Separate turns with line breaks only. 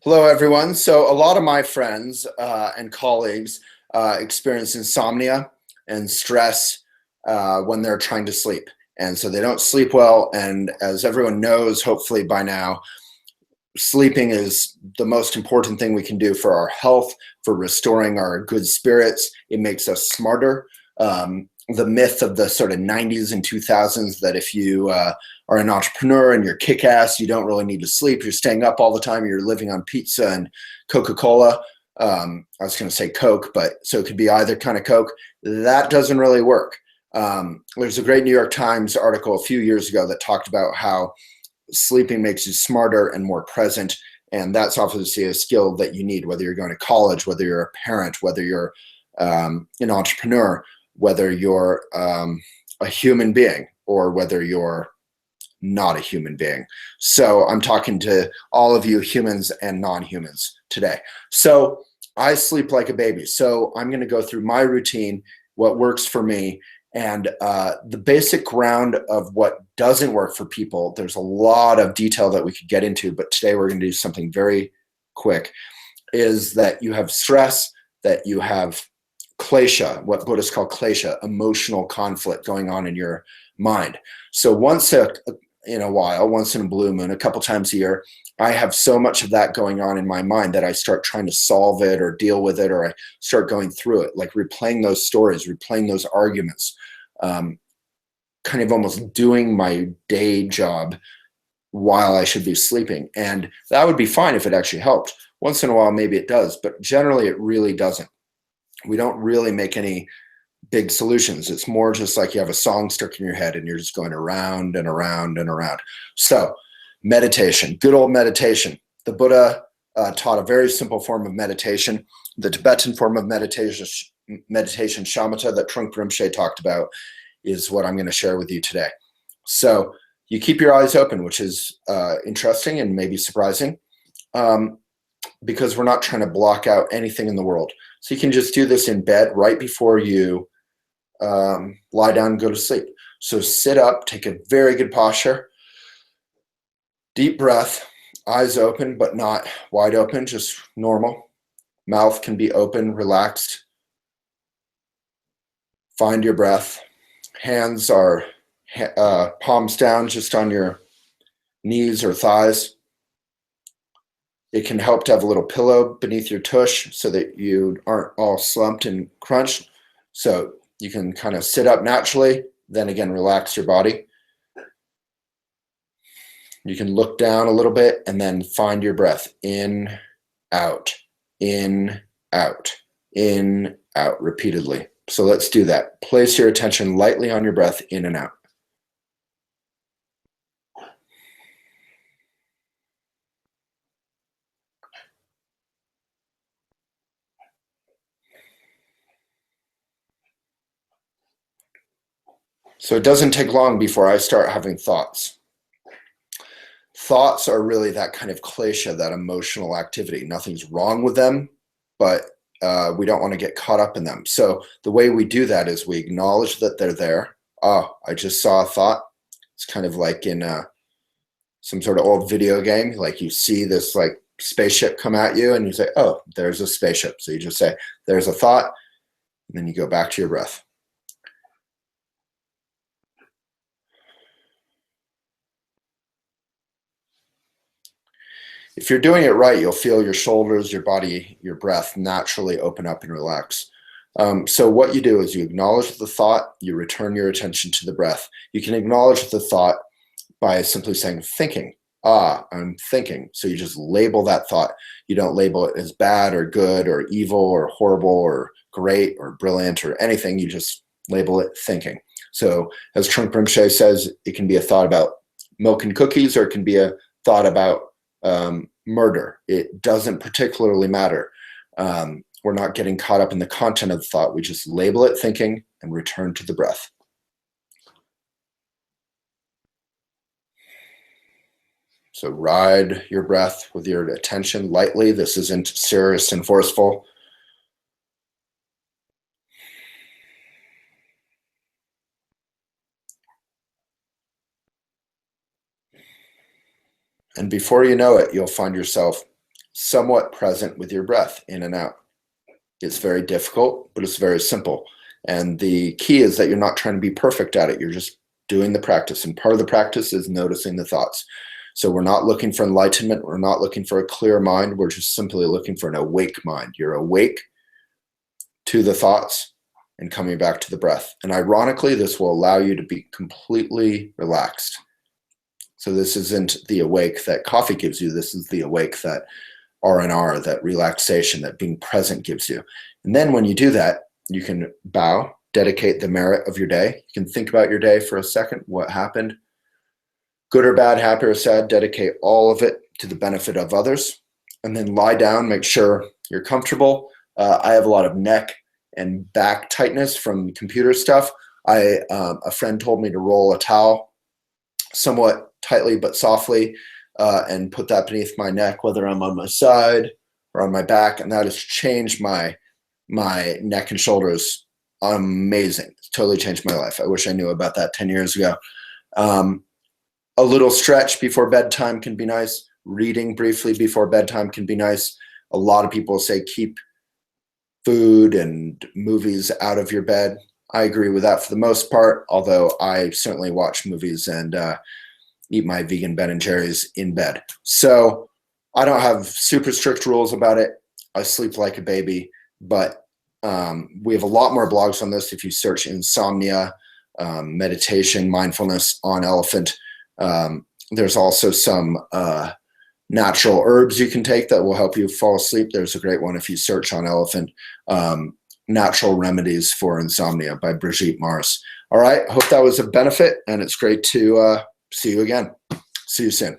Hello, everyone. So, a lot of my friends and colleagues experience insomnia and stress when they're trying to sleep. And so they don't sleep well. And as everyone knows, hopefully by now, sleeping is the most important thing we can do for our health, for restoring our good spirits. It makes us smarter. The myth of the sort of 90s and 2000s that if you are an entrepreneur and you're kick-ass, you don't really need to sleep, you're staying up all the time, you're living on pizza and Coca-Cola. I was going to say Coke, but so it could be either kind of Coke. That doesn't really work. There's a great New York Times article a few years ago that talked about how sleeping makes you smarter and more present. And that's obviously a skill that you need, whether you're going to college, whether you're a parent, whether you're an entrepreneur, whether you're a human being, or whether you're not a human being. So I'm talking to all of you humans and non-humans today. So I sleep like a baby. So I'm going to go through my routine, what works for me, and the basic ground of what doesn't work for people. There's a lot of detail that we could get into, but today we're going to do something very quick, is that you have stress, that you have klesha, what Buddhists call klesha, emotional conflict going on in your mind. So once in a while, once in a blue moon, a couple times a year, I have so much of that going on in my mind that I start trying to solve it or deal with it, or I start going through it, like replaying those stories, replaying those arguments, kind of almost doing my day job while I should be sleeping. And that would be fine if it actually helped. Once in a while, maybe it does, but generally it really doesn't. We don't really make any big solutions. It's more just like you have a song stuck in your head and you're just going around and around and around. So meditation, good old meditation. The Buddha taught a very simple form of meditation. The Tibetan form of meditation, shamatha, that Trungpa Rinpoche talked about, is what I'm going to share with you today. So you keep your eyes open, which is interesting and maybe surprising, because we're not trying to block out anything in the world. So you can just do this in bed right before you lie down and go to sleep. So sit up, take a very good posture, deep breath, eyes open but not wide open, just normal. Mouth can be open, relaxed. Find your breath. Hands are palms down, just on your knees or thighs. It can help to have a little pillow beneath your tush so that you aren't all slumped and crunched. So you can kind of sit up naturally, then again, relax your body. You can look down a little bit and then find your breath. In, out, in, out, in, out, repeatedly. So let's do that. Place your attention lightly on your breath in and out. So it doesn't take long before I start having thoughts. Thoughts are really that kind of klesha, that emotional activity. Nothing's wrong with them, but we don't want to get caught up in them. So the way we do that is we acknowledge that they're there. Oh, I just saw a thought. It's kind of like in some sort of old video game. Like you see this like spaceship come at you and you say, oh, there's a spaceship. So you just say, there's a thought, and then you go back to your breath. If you're doing it right, you'll feel your shoulders, your body, your breath naturally open up and relax. So what you do is you acknowledge the thought, you return your attention to the breath. You can acknowledge the thought by simply saying thinking. Ah, I'm thinking. So you just label that thought. You don't label it as bad or good or evil or horrible or great or brilliant or anything. You just label it thinking. So as Trungpa Rinpoche says, it can be a thought about milk and cookies, or it can be a thought about murder. It doesn't particularly matter. We're not getting caught up in the content of the thought. We just label it thinking and return to the breath. So ride your breath with your attention lightly. This isn't serious and forceful. And before you know it, you'll find yourself somewhat present with your breath in and out. It's very difficult, but it's very simple. And the key is that you're not trying to be perfect at it. You're just doing the practice. And part of the practice is noticing the thoughts. So we're not looking for enlightenment. We're not looking for a clear mind. We're just simply looking for an awake mind. You're awake to the thoughts and coming back to the breath. And ironically, this will allow you to be completely relaxed. So this isn't the awake that coffee gives you. This is the awake that R&R, that relaxation, that being present gives you. And then when you do that, you can bow, dedicate the merit of your day. You can think about your day for a second, what happened, good or bad, happy or sad, dedicate all of it to the benefit of others. And then lie down, make sure you're comfortable. I have a lot of neck and back tightness from computer stuff. A friend told me to roll a towel somewhat tightly but softly and put that beneath my neck, whether I'm on my side or on my back, and that has changed my neck and shoulders. Amazing. It's totally changed my life. I wish I knew about that 10 years ago. A little stretch before bedtime can be nice. Reading briefly before bedtime can be nice. A lot of people say keep food and movies out of your bed. I agree with that for the most part, although I certainly watch movies and eat my vegan Ben and Jerry's in bed. So I don't have super strict rules about it. I sleep like a baby, but we have a lot more blogs on this. If you search insomnia, meditation, mindfulness on Elephant, there's also some natural herbs you can take that will help you fall asleep. There's a great one if you search on Elephant, Natural Remedies for Insomnia by Brigitte Mars. All right, hope that was a benefit, and it's great to see you again. See you soon.